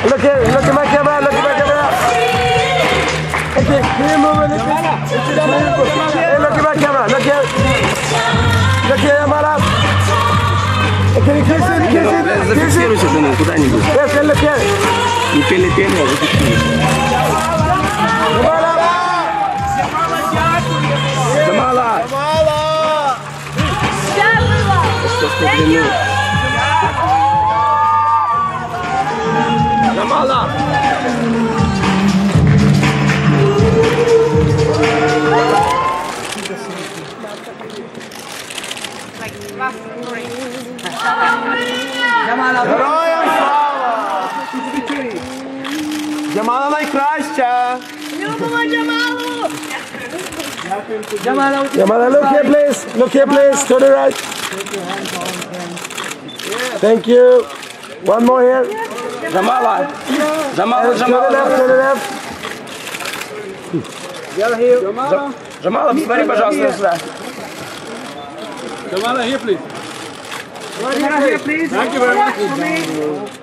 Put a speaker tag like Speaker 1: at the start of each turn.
Speaker 1: Look at my camera, look at my camera. Okay, can you move a little bit? Hey, look at my camera, look here. Look here, Amala. Can you kiss it, kiss it?
Speaker 2: Зафиксируйся ты на куда-нибудь.
Speaker 1: Yes, look here.
Speaker 2: Не пели пение, а зафиксируйся. Джамала! Джамала!
Speaker 1: Героям слава! Джамала найкраща!
Speaker 3: Любимо Джамалу!
Speaker 1: Jamala, look here please, look here please, to the right. Thank you. One more here.
Speaker 2: Джамала! Джамала,
Speaker 1: To the left, to the left.
Speaker 2: Джамала, посмотри, пожалуйста, сюда.
Speaker 4: Jamala, here please.
Speaker 3: Here, please.
Speaker 4: Thank you very much.